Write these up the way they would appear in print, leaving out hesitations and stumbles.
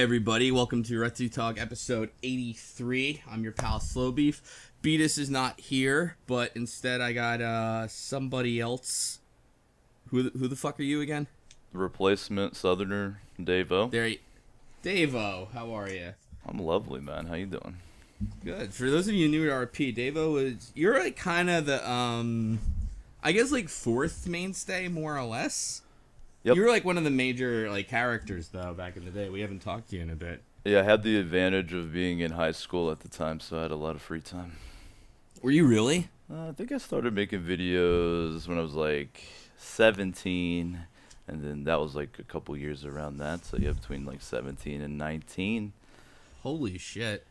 Hey everybody, welcome to Retsutalk episode 83. I'm your pal Slowbeef. Beatus is not here, but instead I got somebody else. Who the fuck are you again? The replacement Southerner, Dave-O. Dave-O, how are you? I'm lovely, man. How you doing? Good. For those of you new to RP, Dave-O you're like kind of the I guess like fourth mainstay more or less. Yep. You were like one of the major like characters though back in the day. We haven't talked to you in a bit. Yeah, I had the advantage of being in high school at the time, so I had a lot of free time. Were you really? I think I started making videos when I was like 17, and then that was like a couple years around that, so yeah, between like 17 and 19. Holy shit.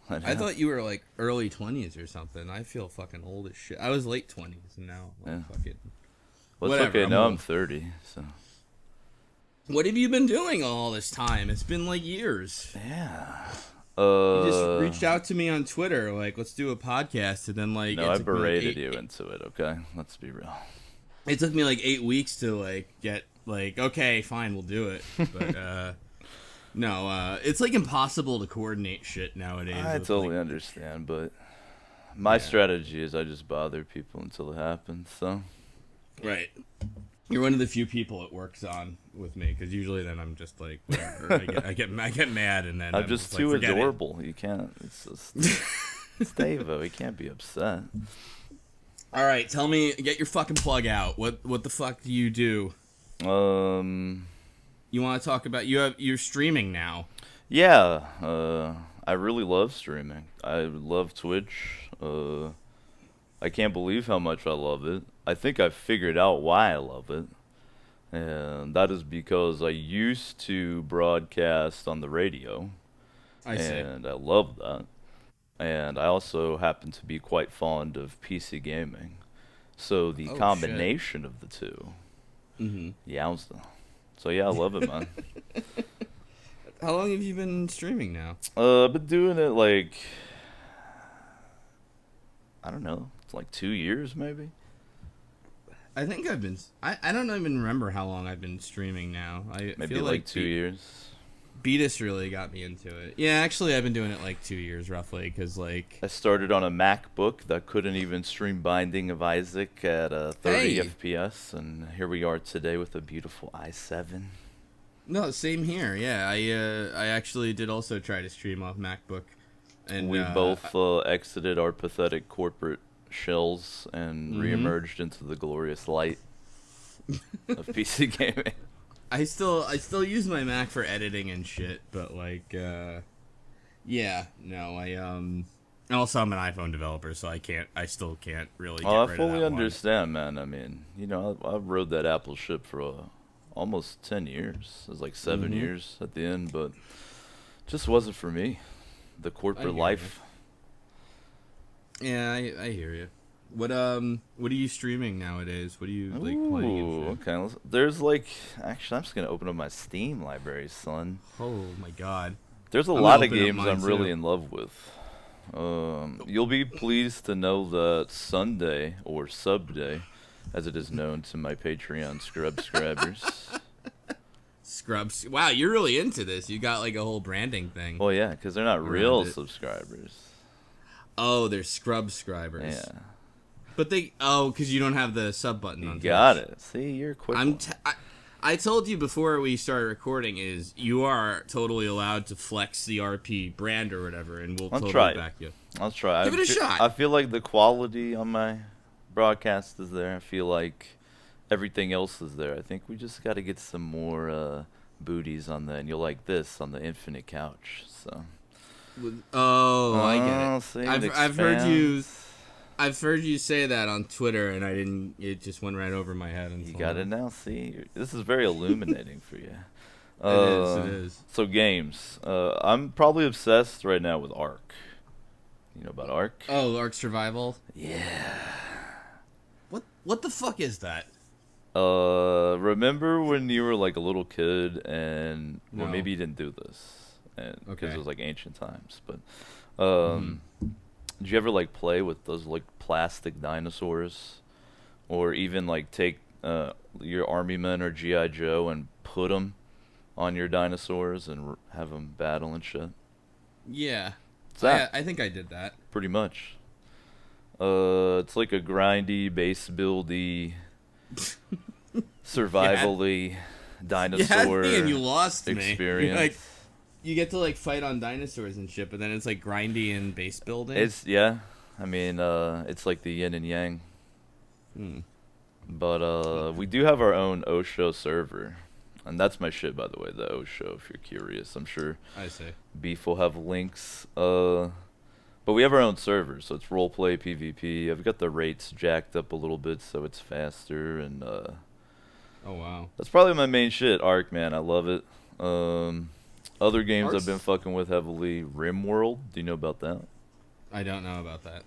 I thought you were like early 20s or something. I feel fucking old as shit. I was late 20s and now fucking... Well, it's okay, now I'm 30, so... What have you been doing all this time? It's been like years. Yeah. You just reached out to me on Twitter, like, let's do a podcast, and then like... No, I berated you into it, okay? Let's be real. It took me like 8 weeks to like get like, okay, fine, we'll do it. But no, it's like impossible to coordinate shit nowadays. I totally understand, but my strategy is I just bother people until it happens, so... Right. You're one of the few people it works on with me, because usually then I'm just like, whatever. I get mad, and then I'm just too adorable. You can't. It's just it's Dave-O. He can't be upset. All right, tell me, get your fucking plug out. What the fuck do you do? You want to talk about you're streaming now? Yeah. I really love streaming. I love Twitch. I can't believe how much I love it. I think I've figured out why I love it. And that is because I used to broadcast on the radio. I see. And I love that. And I also happen to be quite fond of PC gaming. So the combination of the two. Yowza. So yeah, I love it, man. How long have you been streaming now? I've been doing it like... I don't know. It's like 2 years, maybe. I think I've been... I don't even remember how long I've been streaming now. Maybe feel like 2 years. Beatus really got me into it. Yeah, actually, I've been doing it like 2 years, roughly, because like... I started on a MacBook that couldn't even stream Binding of Isaac at 30 FPS, and here we are today with a beautiful i7. No, same here, yeah. I actually did also try to stream off MacBook. And we both exited our pathetic corporate shells and reemerged into the glorious light of PC gaming. I still use my Mac for editing and shit, but like yeah, no, also I'm an iPhone developer, so I still can't really get rid of that. I fully understand, man. I mean, you know, I rode that Apple ship for almost 10 years. It was like 7 years at the end, but just wasn't for me. The corporate life. Yeah, I hear you. What are you streaming nowadays? What are you like playing? Okay. There's like, actually, I'm just gonna open up my Steam library, son. Oh my god. There's a lot of games I'm really in love with. You'll be pleased to know that Sunday, or Sub Day, as it is known to my Patreon subscribers. Scrubs. Wow, you're really into this. You got like a whole branding thing. Well, yeah, because they're not real subscribers. Oh, they're scrub-scribers. Yeah. But because you don't have the sub button on. You got it. See, you're quick. I told you before we started recording is you are totally allowed to flex the RP brand or whatever, and we'll totally back you. I'll try. Give it a shot. I feel like the quality on my broadcast is there. I feel like everything else is there. I think we just got to get some more booties on that, and you'll like this on the infinite couch. So. I get it. See, I've heard you say that on Twitter, and I didn't. It just went right over my head. You got it now. See, this is very illuminating for you. It is. So games. I'm probably obsessed right now with Ark. You know about Ark? Oh, Ark Survival. Yeah. What the fuck is that? Remember when you were like a little kid and well, maybe you didn't do this, and because it was like ancient times, but did you ever like play with those like plastic dinosaurs, or even like take your Army Men or GI Joe and put them on your dinosaurs and have them battle and shit. Yeah. It's that. I think I did that. Pretty much. It's like a grindy, base buildy, survivally dinosaur you had me and you lost experience. me. Like, you get to like fight on dinosaurs and shit, but then it's like grindy and base building. It's I mean, it's like the yin and yang. But we do have our own Osho server, and that's my shit, by the way. The Osho, if you're curious, I'm sure. I see. Beef will have links. But we have our own server, so it's roleplay PvP. I've got the rates jacked up a little bit, so it's faster, and oh wow, that's probably my main shit. Arc, man, I love it. Other games Arc's... I've been fucking with heavily. Rimworld, do you know about that? I don't know about that.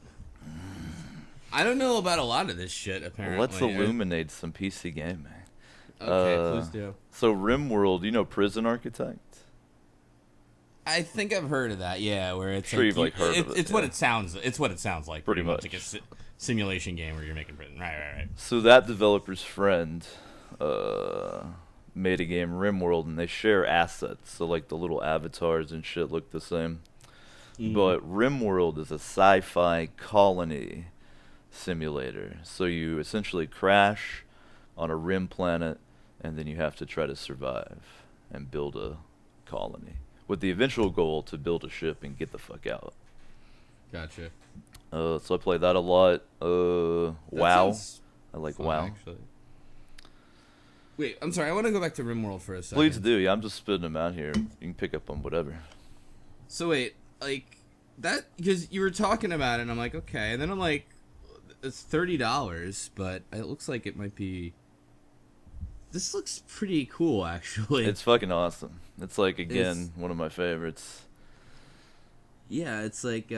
I don't know about a lot of this shit, apparently. Let's illuminate some PC gaming. Okay, please do. So Rimworld, you know Prison Architect? I think I've heard of that. Yeah, where it's sure you've like heard of it. It's what it sounds. It's what it sounds like. Pretty much like a simulation game where you're making prison. Right. So that developer's friend made a game, Rimworld, and they share assets. So like the little avatars and shit look the same. But Rimworld is a sci-fi colony simulator. So you essentially crash on a rim planet, and then you have to try to survive and build a colony, with the eventual goal to build a ship and get the fuck out. Gotcha. So I play that a lot. WoW. I like fun, WoW. Actually. Wait, I'm sorry. I want to go back to Rimworld for a second. Please do. Yeah, I'm just spitting them out here. You can pick up on whatever. So wait, like that, because you were talking about it, and I'm like, okay, and then I'm like, it's $30, but it looks like it might be. This looks pretty cool, actually. It's fucking awesome. It's like, again, one of my favorites. Yeah, it's like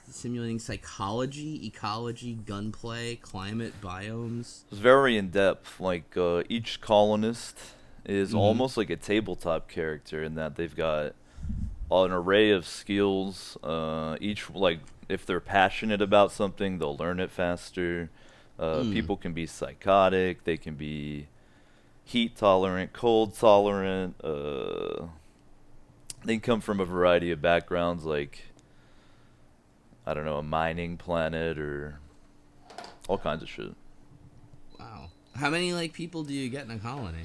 simulating psychology, ecology, gunplay, climate, biomes. It's very in depth. Like each colonist is almost like a tabletop character in that they've got an array of skills. Each, like, if they're passionate about something, they'll learn it faster. People can be psychotic. They can be heat tolerant, cold tolerant. They come from a variety of backgrounds, like, I don't know, a mining planet or all kinds of shit. Wow. How many like people do you get in a colony?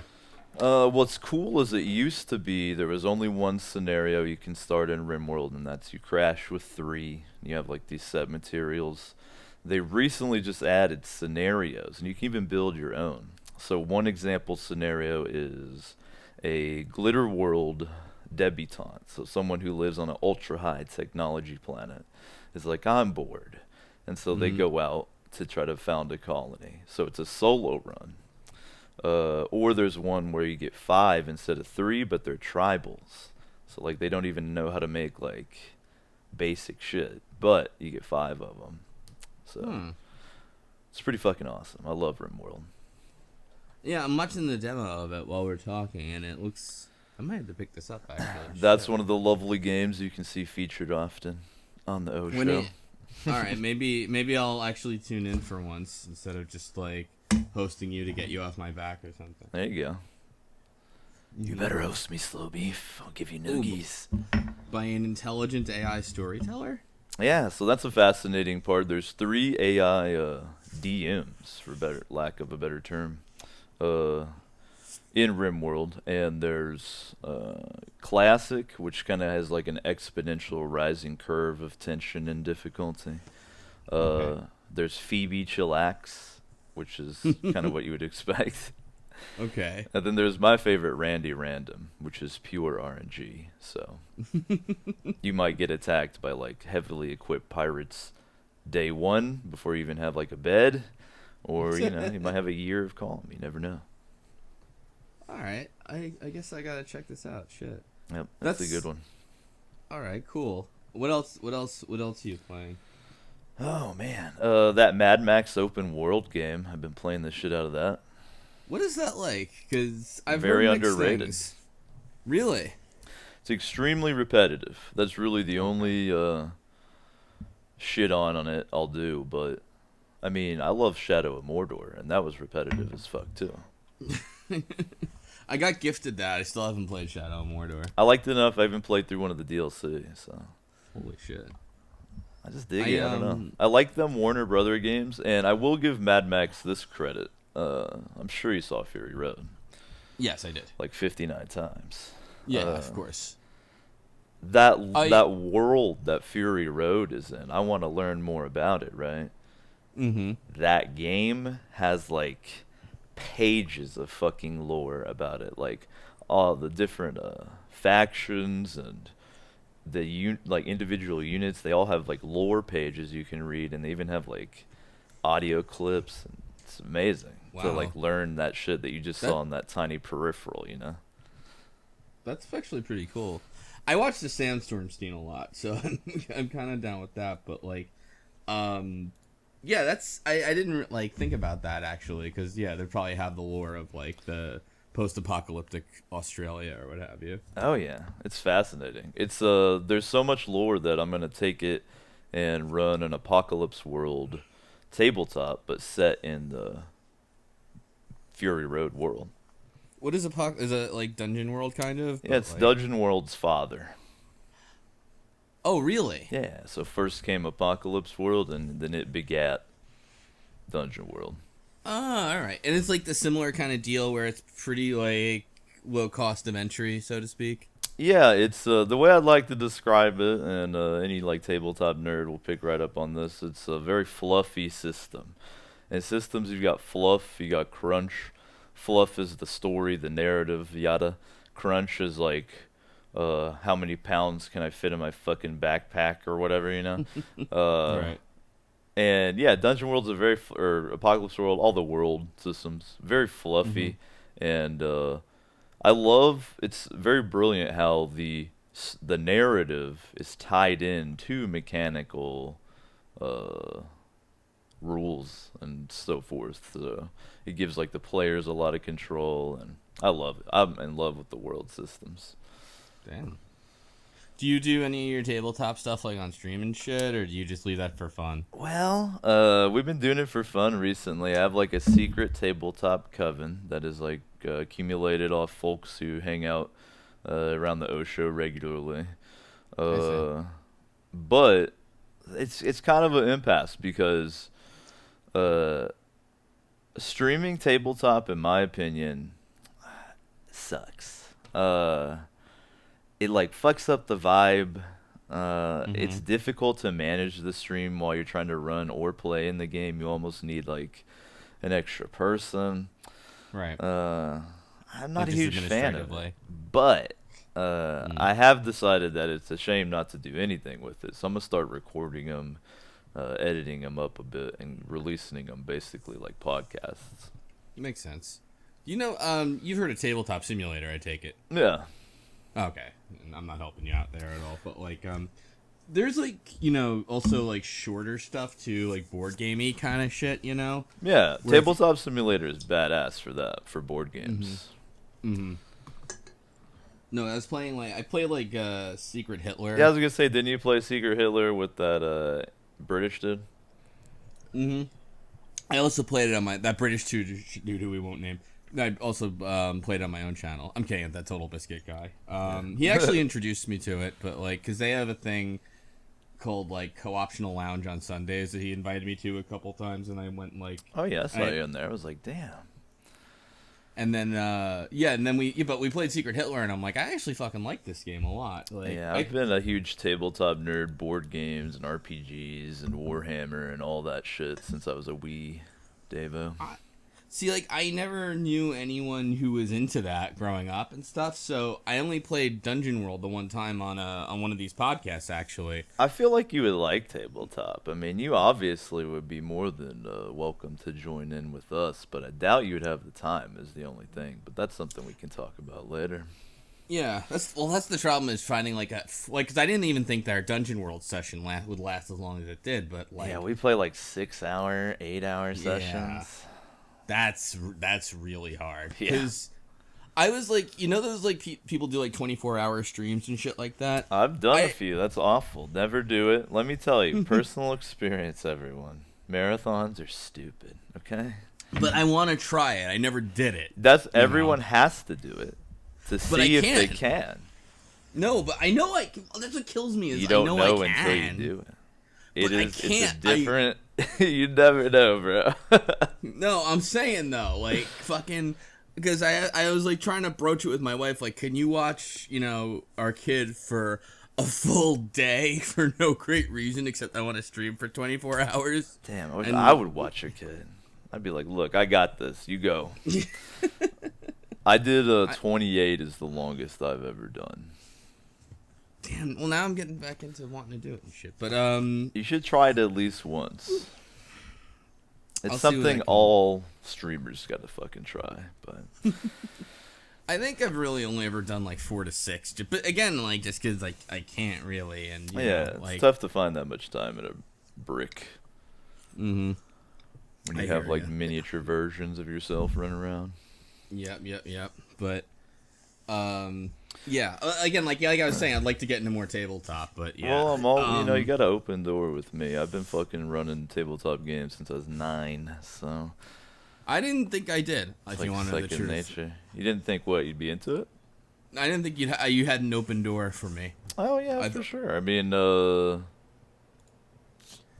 What's cool is it used to be there was only one scenario you can start in Rimworld, and that's you crash with 3. You have like these set materials. They recently just added scenarios, and you can even build your own. So one example scenario is a glitter world debutante, so someone who lives on an ultra high technology planet is like, I'm bored, and so they go out to try to found a colony. So it's a solo run. Or there's one where you get 5 instead of 3, but they're tribals, so like they don't even know how to make like basic shit, but you get 5 of them. So it's pretty fucking awesome. I love Rimworld. Yeah, I'm watching the demo of it while we're talking, and it looks. I might have to pick this up, actually. That's one of the lovely games you can see featured often on the O Show. All right, maybe I'll actually tune in for once instead of just like hosting you to get you off my back or something. There you go. You better host me, Slow Beef. I'll give you noogies. By an intelligent AI storyteller? Yeah, so that's a fascinating part. There's 3 AI DMs, for lack of a better term, in Rimworld, and there's Classic, which kind of has like an exponential rising curve of tension and difficulty. There's Phoebe Chillax, which is kind of what you would expect. Okay. And then there's my favorite, Randy Random, which is pure RNG. So you might get attacked by like heavily equipped pirates day 1 before you even have like a bed, or you might have a year of calm. You never know. All right, I guess I gotta check this out. Shit. Yep, that's a good one. All right, cool. What else are you playing? Oh man, that Mad Max open world game. I've been playing the shit out of that. What is that like? Because I've very heard mixed underrated. Things. Really? It's extremely repetitive. That's really the only shit on it I'll do. But I mean, I love Shadow of Mordor, and that was repetitive as fuck too. I got gifted that. I still haven't played Shadow of Mordor. I liked it enough. I even played through one of the DLC. So Holy shit. I just dig it. I don't know. I like them Warner Brother games, and I will give Mad Max this credit. I'm sure you saw Fury Road. Yes, I did. Like 59 times. Yeah, of course. That world that Fury Road is in, I want to learn more about it, right? Mm-hmm. That game has like pages of fucking lore about it, like all the different factions and the like individual units. They all have like lore pages you can read, and they even have like audio clips. And it's amazing to like learn that shit that you just saw on that tiny peripheral, you know? That's actually pretty cool. I watched the Sandstorm Steam a lot, so I'm kind of down with that. But like, yeah, that's I didn't like think about that actually, because yeah, they probably have the lore of like the post-apocalyptic Australia or what have you. Oh yeah, it's fascinating. It's there's so much lore that I'm gonna take it and run an apocalypse world tabletop, but set in the Fury Road world. What is is it like Dungeon World kind of? Yeah, it's like Dungeon World's father. Oh really? Yeah. So first came Apocalypse World, and then it begat Dungeon World. Oh, all right. And it's like the similar kind of deal where it's pretty like low cost of entry, so to speak. Yeah, it's the way I'd like to describe it, and any like tabletop nerd will pick right up on this. It's a very fluffy system. And systems, you've got fluff, you got crunch. Fluff is the story, the narrative, yada. Crunch is like, how many pounds can I fit in my fucking backpack or whatever, you know? Right. And yeah, Dungeon World's a very, or Apocalypse World, all the world systems, very fluffy. And I love, it's very brilliant how the narrative is tied in to mechanical rules and so forth. So it gives like the players a lot of control, and I love it. I'm in love with the world systems. Damn. Do you do any of your tabletop stuff like on stream and shit, or do you just leave that for fun? Well, we've been doing it for fun recently. I have like a secret tabletop coven that is like accumulated off folks who hang out around the O show regularly. But it's kind of an impasse because streaming tabletop, in my opinion, sucks. It like fucks up the vibe. It's difficult to manage the stream while you're trying to run or play in the game. You almost need like an extra person. Right. I'm not Like a huge fan of it, but I have decided that it's a shame not to do anything with it. So I'm gonna start recording them, editing them up a bit, and releasing them basically like podcasts. Makes sense. You know, you've heard of Tabletop Simulator, I take it. Yeah. Okay, and I'm not helping you out there at all, but like, there's like, you know, also like shorter stuff too, like board gamey kind of shit, you know. Yeah, Tabletop Simulator is badass for that, for board games. No, I played like Secret Hitler. Yeah, I was gonna say, didn't you play Secret Hitler with that British dude? I also played it on that British dude who we won't name. I also played it on my own channel. I'm kidding, that Total Biscuit guy. He actually introduced me to it, but like, cause they have a thing called like Co-optional Lounge on Sundays that he invited me to a couple times, and I went like. Oh yeah, I saw you in there. I was like, damn. And then and then we played Secret Hitler, and I'm like, I actually fucking like this game a lot. Like, yeah, I've been a huge tabletop nerd, board games and RPGs and Warhammer and all that shit since I was a wee Davo. See, like, I never knew anyone who was into that growing up and stuff, so I only played Dungeon World the one time on one of these podcasts, actually. I feel like you would like tabletop. I mean, you obviously would be more than welcome to join in with us, but I doubt you would have the time is the only thing. But that's something we can talk about later. Yeah, that's the problem, is finding because I didn't even think that our Dungeon World session would last as long as it did, but like... Yeah, we play like 6-hour, 8-hour sessions. That's really hard. Yeah. Because I was like, you know, those like people do like 24-hour streams and shit like that. I've done a few. That's awful. Never do it. Let me tell you, personal experience, everyone. Marathons are stupid. Okay. But I want to try it. I never did it. Everyone has to do it to see if they can. No, but I know that's what kills me is you don't I know I can, until you do it. It's a different. You never know, bro. No, I'm saying though, like fucking, because I was like trying to broach it with my wife, like, can you watch our kid for a full day for no great reason except I want to stream for 24 hours? Damn, I would watch your kid. I'd be like, look, I got this. You go. I did 28 is the longest I've ever done. Damn. Well, now I'm getting back into wanting to do it and shit. But you should try it at least once. It's I'll something all streamers got to fucking try. But I think I've really only ever done like 4 to 6. But again, like just because like I can't really, and it's tough to find that much time in a brick. Mm-hmm. When you have like miniature versions of yourself running around. Yep. But yeah. Again, like I was saying, I'd like to get into more tabletop, but yeah. Well, I'm all you got an open door with me. I've been fucking running tabletop games since I was 9, so. I didn't think I did. If you want to know the truth. Nature. You didn't think you'd be into it? I didn't think you had an open door for me. Oh yeah, for sure. I mean,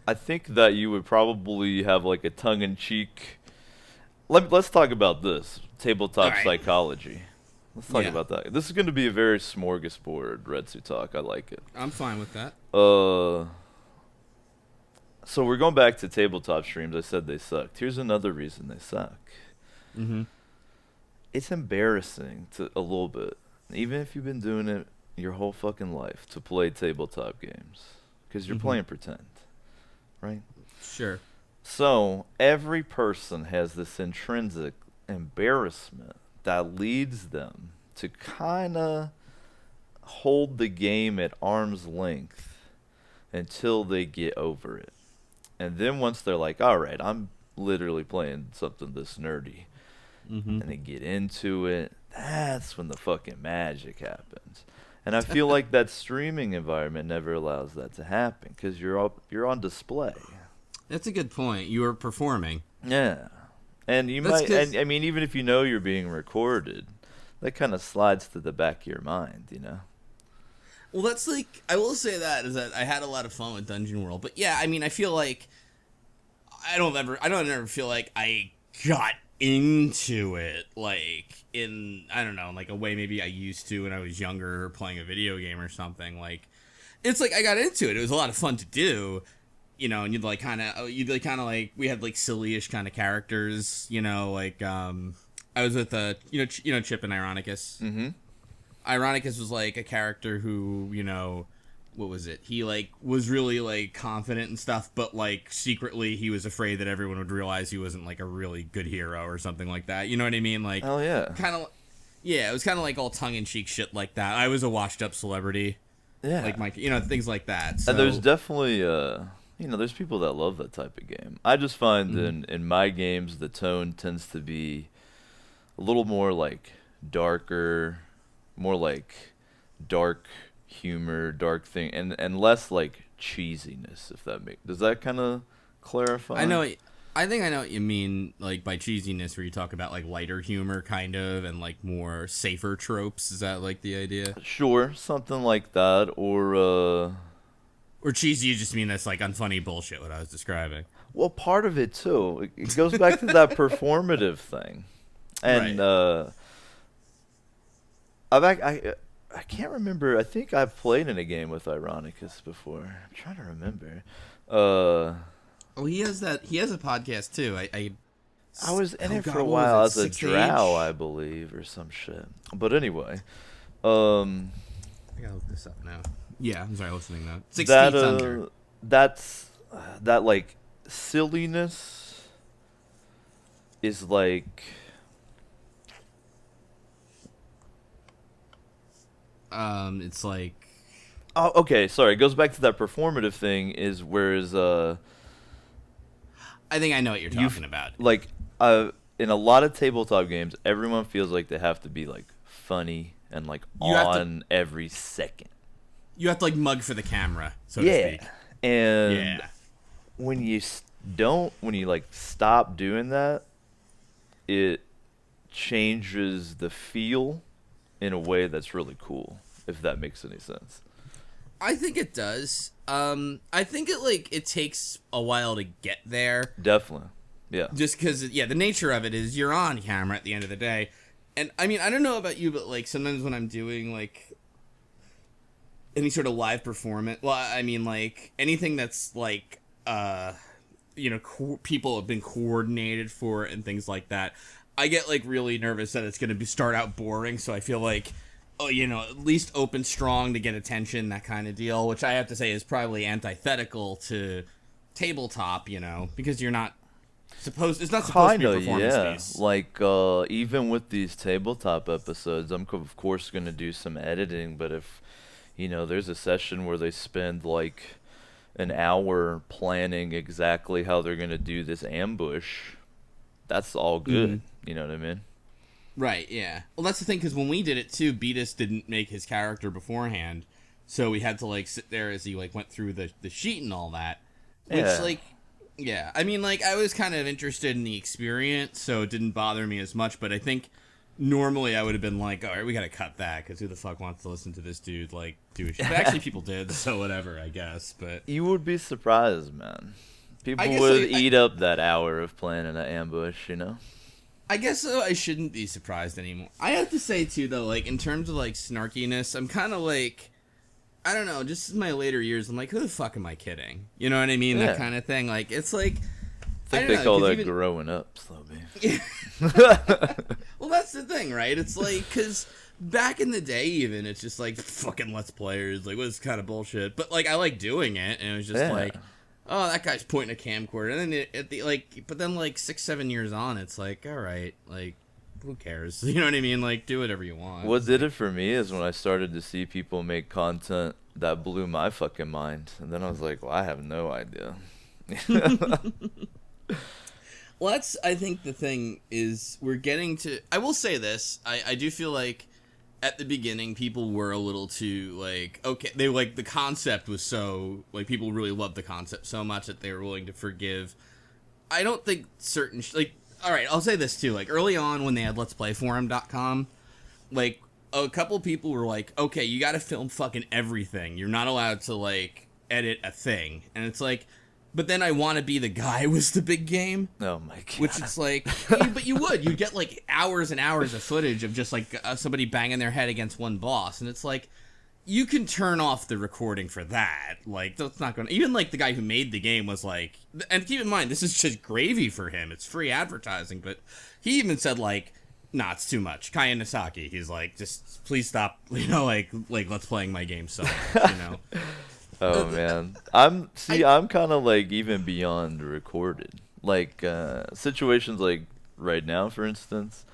I think that you would probably have like a tongue-in-cheek. Let's talk about this tabletop psychology. Let's talk about that. This is going to be a very smorgasbord Retsutalk. I like it. I'm fine with that. So we're going back to tabletop streams. I said they sucked. Here's another reason they suck. Mm-hmm. It's embarrassing a little bit, even if you've been doing it your whole fucking life, to play tabletop games because you're playing pretend, right? Sure. So every person has this intrinsic embarrassment that leads them to kind of hold the game at arm's length until they get over it. And then once they're like, all right, I'm literally playing something this nerdy, and they get into it, that's when the fucking magic happens. And I feel like that streaming environment never allows that to happen because you're on display. That's a good point. You are performing. Yeah. And you might, and I mean, even if you know you're being recorded, that kind of slides to the back of your mind, Well, that's like, I will say that is that I had a lot of fun with Dungeon World, but yeah, I mean, I feel like I don't ever feel like I got into it like in, I don't know, like a way maybe I used to when I was younger playing a video game or something. Like, it's like I got into it. It was a lot of fun to do. And you'd like kind of like, we had like silly-ish kind of characters, like, I was with, Chip and Ironicus. Mm-hmm. Ironicus was like a character who, what was it? He like was really like confident and stuff, but like secretly he was afraid that everyone would realize he wasn't like a really good hero or something like that. You know what I mean? Like, oh yeah. Kind of, yeah, it was kind of like all tongue-in-cheek shit like that. I was a washed-up celebrity. Yeah. Like my, things like that. So. And there's definitely, there's people that love that type of game. I just find in my games the tone tends to be a little more like darker, more like dark humor, dark thing, and less like cheesiness. If that does that kind of clarify? I think I know what you mean, like by cheesiness, where you talk about like lighter humor, kind of, and like more safer tropes. Is that like the idea? Sure, something like that, or cheesy. You just mean that's like unfunny bullshit. What I was describing. Well, part of it too. It goes back to that performative thing, and I can't remember. I think I've played in a game with Ironicus before. I'm trying to remember. He has that. He has a podcast too. I was in it for a while as a drow, I believe, or some shit. But anyway, I gotta look this up now. Yeah, I'm sorry, listening now. 6 feet under. That's that like silliness is like. It's like. Oh, okay. Sorry. It goes back to that performative thing. Is whereas I think I know what you're talking about. Like, in a lot of tabletop games, everyone feels like they have to be like funny and like every second. You have to like mug for the camera, so to speak. And when you like stop doing that, it changes the feel in a way that's really cool, if that makes any sense. I think it does. I think it takes a while to get there. Definitely. Yeah. Just because, the nature of it is you're on camera at the end of the day. And, I mean, I don't know about you, but, like, sometimes when I'm doing, like, any sort of live performance, well, I mean, like, anything that's, like, people have been coordinated for it and things like that, I get, like, really nervous that it's going to start out boring, so I feel like, at least open strong to get attention, that kind of deal, which I have to say is probably antithetical to tabletop, because you're not it's not supposed to be a performance piece. Like, even with these tabletop episodes, I'm of course going to do some editing, but if, there's a session where they spend, like, an hour planning exactly how they're going to do this ambush, that's all good. You know what I mean? Right, yeah. Well, that's the thing, because when we did it, too, Beatus didn't make his character beforehand, so we had to, like, sit there as he, like, went through the sheet and all that. Which, yeah. I mean, like, I was kind of interested in the experience, so it didn't bother me as much, but I think normally I would have been like, all right, we gotta cut that, because who the fuck wants to listen to this dude, like, do a shit? But actually, people did, so whatever, I guess, but... You would be surprised, man. People would eat up that hour of planning an ambush, I guess I shouldn't be surprised anymore. I have to say, too, though, like, in terms of, like, snarkiness, I'm kind of like, I don't know, just in my later years, I'm like, who the fuck am I kidding? You know what I mean? Yeah. That kind of thing. Like, it's like... I think they call that growing up, Slowby. Well, that's the thing, right? It's like, because back in the day, even, it's just like, fucking Let's Players, like, what's kind of bullshit? But, like, I like doing it, and it was just like... Oh, that guy's pointing a camcorder, and then but then 6-7 years on, it's like, all right, like, who cares? You know what I mean? Like, do whatever you want. What did it for me is when I started to see people make content that blew my fucking mind, and then I was like, well, I have no idea. Well, I think the thing is, we're getting to. I will say this: I do feel like at the beginning, people were a little too, like, okay, they, like, the concept was so, like, people really loved the concept so much that they were willing to forgive. I don't think certain, all right, I'll say this, too, like, early on when they had letsplayforum.com, like, a couple people were like, okay, you gotta film fucking everything. You're not allowed to, like, edit a thing. And it's like, but then I Want to Be the Guy was the big game. Oh, my God. Which it's like, but you'd get, like, hours and hours of footage of just, like, somebody banging their head against one boss. And it's like, you can turn off the recording for that. Like, that's not going to... Even, like, the guy who made the game was like... And keep in mind, this is just gravy for him. It's free advertising. But he even said, like, nah, it's too much. Kaya Nisaki, he's like, just please stop, like let's playing my game so much, Oh man, I'm kind of like even beyond recorded, like situations like right now, for instance,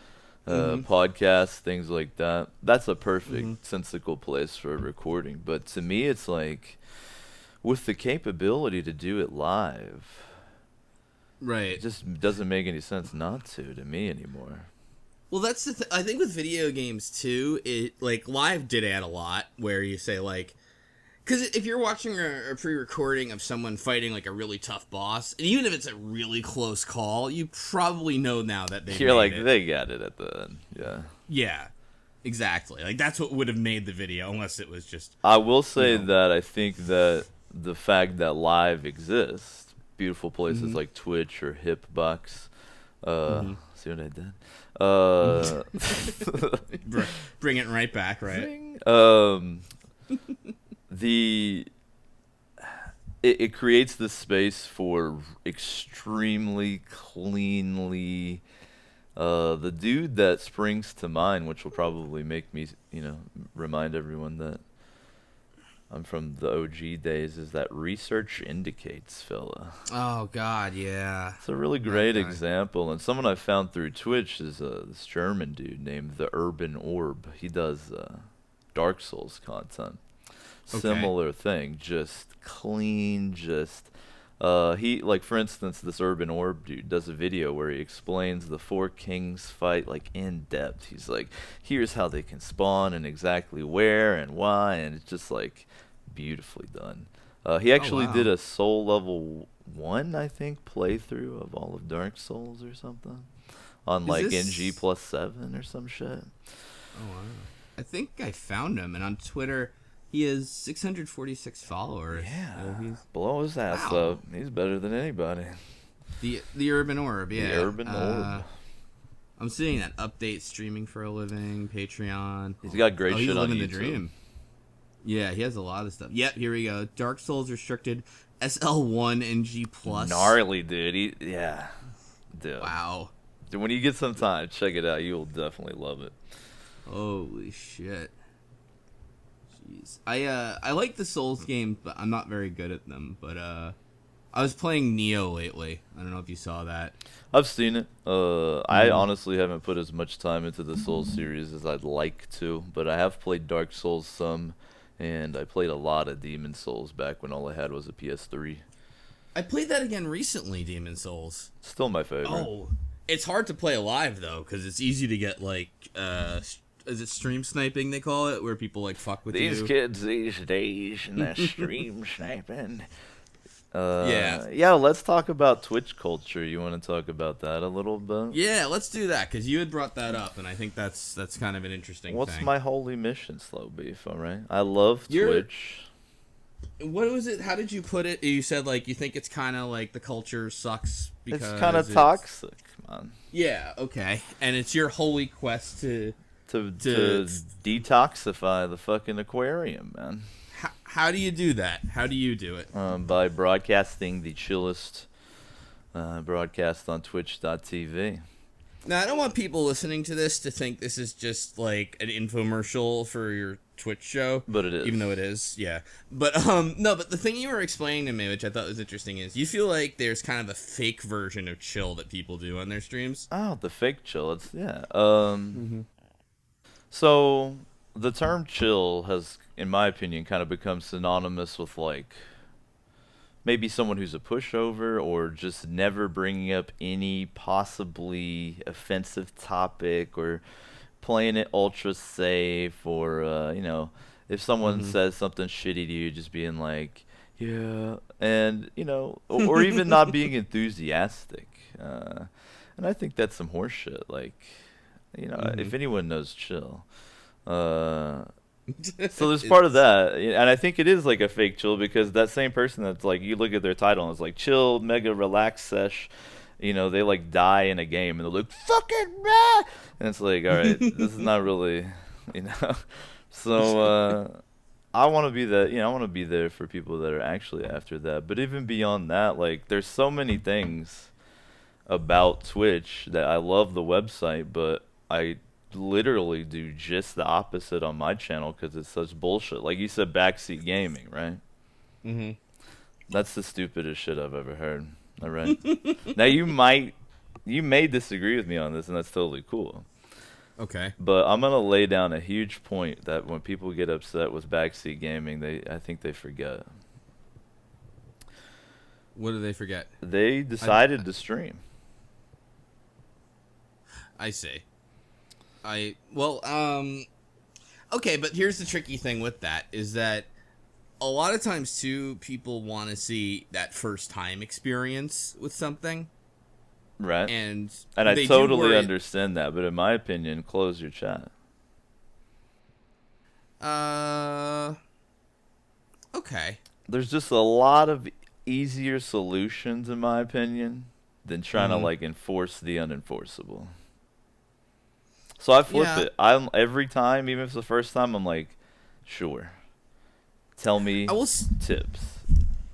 podcasts, things like that. That's a perfect sensical place for recording. But to me, it's like with the capability to do it live, right? It just doesn't make any sense not to me anymore. Well, that's the I think with video games too, it like live did add a lot where you say like. Because if you're watching a pre-recording of someone fighting, like, a really tough boss, and even if it's a really close call, you probably know now that they You're like, they got it at the end, yeah. Yeah, exactly. Like, that's what would have made the video, unless it was just... I will say that I think that the fact that live exists, beautiful places like Twitch or Hipbox, see what I did? Bring it right back, right? It creates the space for extremely cleanly the dude that springs to mind, which will probably make me remind everyone that I'm from the OG days, is that Research Indicates fella. Oh god, yeah, it's a really great example, and someone I found through Twitch is this German dude named the Urban Orb. He does Dark Souls content. Similar thing, just clean, just he, like, for instance, this Urban Orb dude does a video where he explains the Four Kings fight, like, in depth. He's like, here's how they can spawn and exactly where and why, and it's just like beautifully done. He actually did a Soul Level 1, I think, playthrough of all of Dark Souls or something. on Is like this? NG plus 7 or some shit. Oh wow. I think I found him, and on Twitter, he has 646 followers. Yeah, So he's blow his ass wow. up. He's better than anybody. The Urban Orb, The yeah. Urban Orb. I'm seeing that update, streaming for a living, Patreon. He's got great He's shit on living the YouTube. dream. Yeah, he has a lot of stuff. Yep, here we go. Dark Souls restricted, SL1 and G plus. Gnarly, dude. Yeah, dude. Wow. Dude, when you get some time, check it out. You will definitely love it. Holy shit. Jeez. I like the Souls games, but I'm not very good at them. But I was playing Neo lately. I don't know if you saw that. I've seen it. I honestly haven't put as much time into the Souls series as I'd like to, but I have played Dark Souls some, and I played a lot of Demon Souls back when all I had was a PS3. I played that again recently, Demon Souls. Still my favorite. Oh, it's hard to play live though, because it's easy to get like is it stream sniping they call it, where people like fuck with These you? kids these days and that stream sniping. Yeah. Yeah, let's talk about Twitch culture. You want to talk about that a little bit? Yeah, let's do that, because you had brought that up, and I think that's kind of an interesting What's thing. my holy mission, Slow Beef, alright? I love Twitch. What was it? How did you put it? You said like you think it's kind of like the culture sucks because It's kind of toxic, man. Yeah, okay. And it's your holy quest to To detoxify the fucking aquarium, man. how do you do that? How do you do it? By broadcasting the chillest broadcast on twitch.tv. Now, I don't want people listening to this to think this is just like an infomercial for your Twitch show. But it is. Even though it is, yeah. But no, but the thing you were explaining to me, which I thought was interesting, is you feel like there's kind of a fake version of chill that people do on their streams. Oh, the fake chill. It's yeah. So the term chill has, in my opinion, kind of become synonymous with like maybe someone who's a pushover or just never bringing up any possibly offensive topic or playing it ultra safe or you know, if someone says something shitty to you, just being like, yeah, and you know, or even not being enthusiastic. And I think that's some horse shit. Like, you know, if anyone knows chill. So there's part of that, and I think it is like a fake chill because that same person that's like, you look at their title and it's like chill, mega relax sesh, you know, they like die in a game and they're like fucking rah! And it's like, all right, this is not really, you know. So I want to be that, you know, I want to be there for people that are actually after that. But even beyond that, like, there's so many things about Twitch that I love the website, but I literally do just the opposite on my channel because it's such bullshit. Like you said, backseat gaming, right? Mm-hmm. That's the stupidest shit I've ever heard. All right. Now you may disagree with me on this, and that's totally cool. Okay. But I'm gonna lay down a huge point that when people get upset with backseat gaming, I think they forget. What do they forget? They decided to stream. I see. Okay, but here's the tricky thing with that is that a lot of times too, people want to see that first time experience with something, Right. and I they do totally worry- understand that, but in my opinion, close your chat. Okay. There's just a lot of easier solutions, in my opinion, than trying to like enforce the unenforceable. So I flip it. Every time, even if it's the first time, I'm like, sure. Tell me tips.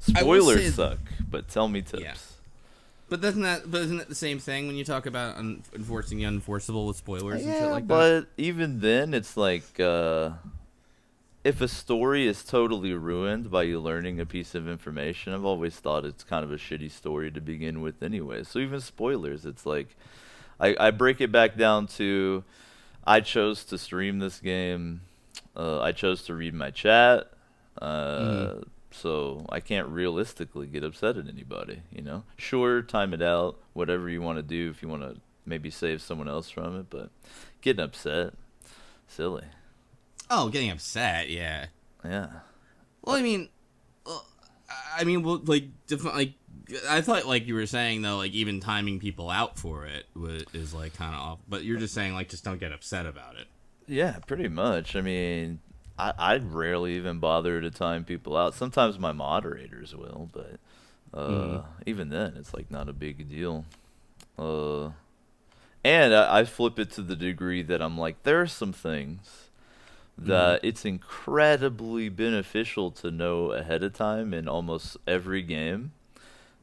Spoilers suck, but tell me tips. Yeah. But isn't that the same thing when you talk about enforcing the unenforceable with spoilers and shit like that? But even then, it's like if a story is totally ruined by you learning a piece of information, I've always thought it's kind of a shitty story to begin with anyway. So even spoilers, it's like I break it back down to I chose to stream this game. I chose to read my chat. So I can't realistically get upset at anybody, you know? Sure, time it out, whatever you want to do if you want to maybe save someone else from it, but getting upset, silly. Oh, getting upset, yeah. Yeah. Well, I mean, well, like I thought like you were saying though, like even timing people out for it is like kind of off. But you're just saying like just don't get upset about it. Yeah, pretty much. I mean, I rarely even bother to time people out. Sometimes my moderators will, but even then, it's like not a big deal. Uh, and I flip it to the degree that I'm like, there are some things that it's incredibly beneficial to know ahead of time in almost every game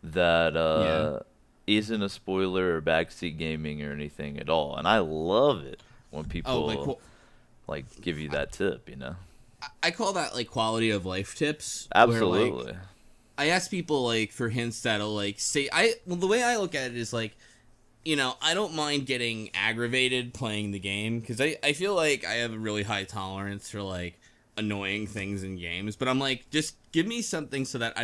that Yeah. isn't a spoiler or backseat gaming or anything at all. And I love it when Oh, like people like give you that tip, you know? I call that like quality of life tips, where like Absolutely. I ask people like for hints that'll like say the way I look at it is like, you know, I don't mind getting aggravated playing the game because I feel like I have a really high tolerance for like annoying things in games, but I'm like, just give me something so that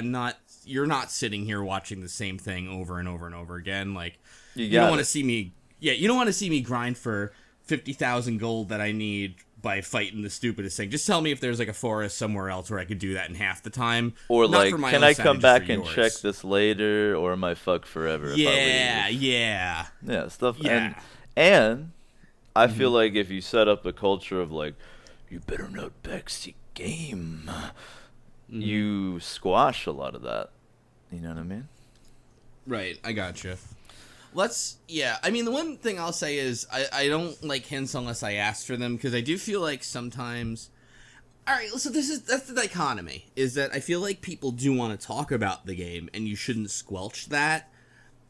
you're not sitting here watching the same thing over and over and over again. Like, You you don't got want to it. see me, yeah, you don't want to see me grind for 50,000 gold that I need by fighting the stupidest thing. Just tell me if there's like a forest somewhere else where I could do that in half the time. Or Not like, for my can own I sanity, come just for back and yours. check this later, or am I fucked forever if I Yeah, leave? yeah, Yeah, stuff. yeah. And I feel like if you set up a culture of like, you better not backseat game, you squash a lot of that. You know what I mean? Right, I gotcha. I mean, the one thing I'll say is I don't like hints unless I ask for them, because I do feel like sometimes. Alright, so that's the dichotomy, is that I feel like people do want to talk about the game, and you shouldn't squelch that.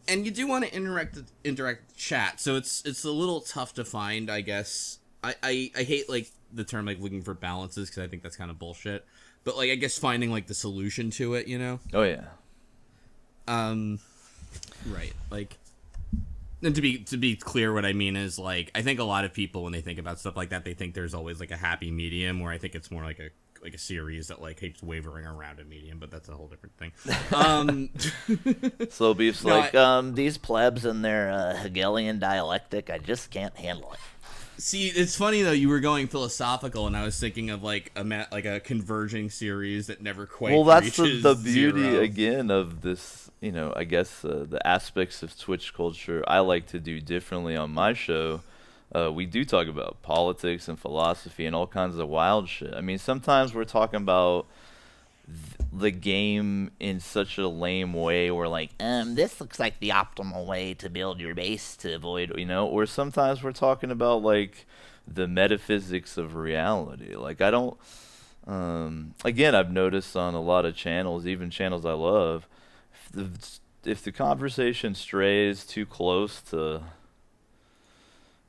And you do want to interact chat, so it's a little tough to find, I guess. I hate, like, the term, like, looking for balances, because I think that's kind of bullshit. But, like, I guess finding, like, the solution to it, you know? Oh yeah. Right, like... And to be clear, what I mean is, like, I think a lot of people, when they think about stuff like that, they think there's always, like, a happy medium, where I think it's more like a series that, like, keeps wavering around a medium, but that's a whole different thing. Slow Beef's No, like, these plebs and their Hegelian dialectic, I just can't handle it. See, it's funny, though, you were going philosophical, and I was thinking of, like, a converging series that never quite Well, that's reaches the beauty, zero. again, of this, you know, I guess the aspects of Twitch culture I like to do differently on my show. We do talk about politics and philosophy and all kinds of wild shit. I mean, sometimes we're talking about the game in such a lame way where like, this looks like the optimal way to build your base to avoid, you know, or sometimes we're talking about like the metaphysics of reality. Like I don't, again, I've noticed on a lot of channels, even channels I love, if the conversation strays too close to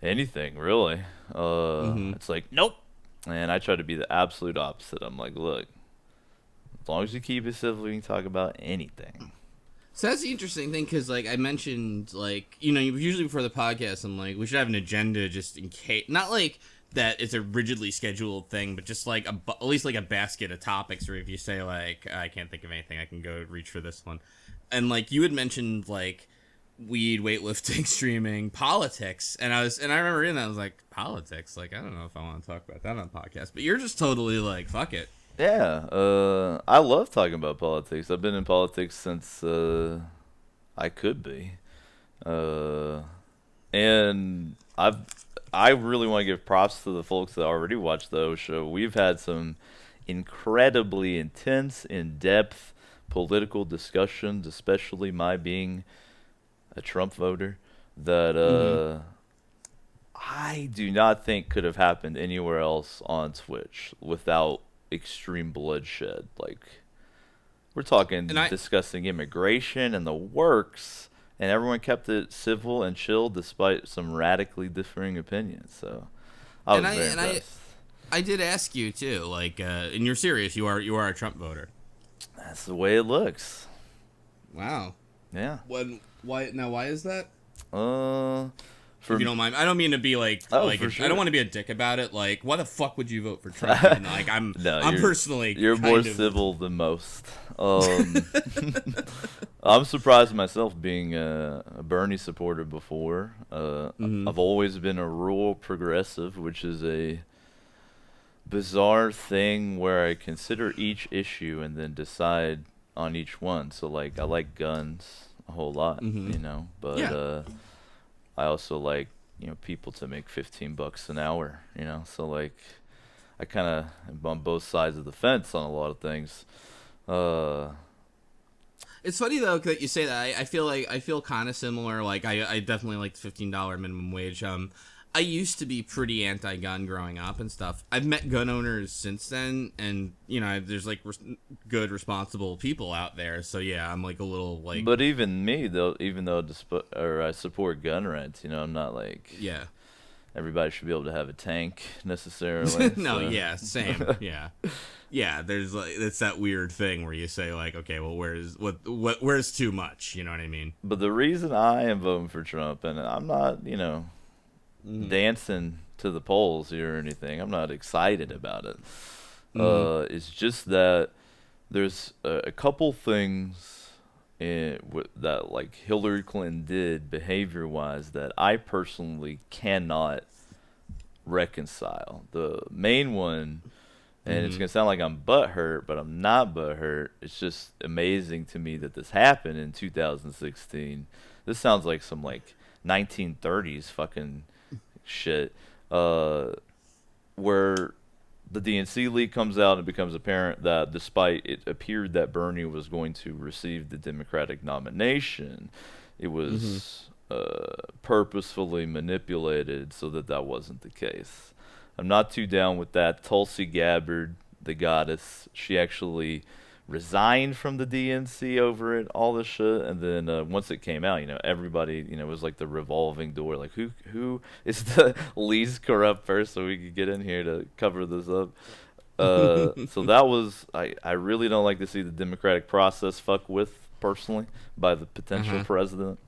anything really, it's like, nope. And I try to be the absolute opposite. I'm like, look, as long as you keep it civil, we can talk about anything. So that's the interesting thing, because, like, I mentioned, like, you know, usually before the podcast, I'm like, we should have an agenda just in case. Not, like, that it's a rigidly scheduled thing, but just, like, at least, like, a basket of topics where if you say, like, I can't think of anything, I can go reach for this one. And, like, you had mentioned, like, weed, weightlifting, streaming, politics. And I remember in that, I was like, politics? Like, I don't know if I want to talk about that on a podcast. But you're just totally like, fuck it. Yeah, I love talking about politics. I've been in politics since I could be, and I really want to give props to the folks that already watched the O show. We've had some incredibly intense, in-depth political discussions, especially my being a Trump voter, that I do not think could have happened anywhere else on Twitch without extreme bloodshed. Like, we're talking discussing immigration and the works, and everyone kept it civil and chill despite some radically differing opinions. So I was very impressed. I did ask you too, like, and you're serious, you are a Trump voter. That's the way it looks. Wow. Yeah. Why is that? For, if you don't mind, I don't mean to be like, sure. I don't want to be a dick about it. Like, why the fuck would you vote for Trump? And, like, I'm personally, you're more civil than most. I'm surprised myself being a Bernie supporter before. I've always been a rural progressive, which is a bizarre thing where I consider each issue and then decide on each one. So like I like guns a whole lot, Mhm. you know, but Yeah. I also like, people to make $15 an hour, So like I kind of am on both sides of the fence on a lot of things. Uh, It's funny though that you say that. I feel like I feel kind of similar. Like I definitely like the $15 minimum wage. I used to be pretty anti-gun growing up and stuff. I've met gun owners since then, and there's like good, responsible people out there. So yeah, I'm like a little like but even me though, even though I support gun rights, I'm not like yeah. everybody should be able to have a tank necessarily. No, So. yeah, same, yeah, yeah. There's like it's that weird thing where you say like, okay, well, where's too much? You know what I mean? But the reason I am voting for Trump, and I'm not, dancing to the polls here or anything. I'm not excited about it. It's just that there's a couple things that like Hillary Clinton did behavior-wise that I personally cannot reconcile. The main one, and it's gonna sound like I'm butthurt, but I'm not butthurt. It's just amazing to me that this happened in 2016. This sounds like some like 1930s fucking shit, where the DNC leak comes out and it becomes apparent that despite it appeared that Bernie was going to receive the Democratic nomination, it was purposefully manipulated so that wasn't the case. I'm not too down with that. Tulsi Gabbard, the goddess, she actually resigned from the DNC over it, all this shit, and then once it came out, everybody, it was like the revolving door, like who is the least corrupt person we could get in here to cover this up. So that was I really don't like to see the democratic process fuck with personally by the potential president.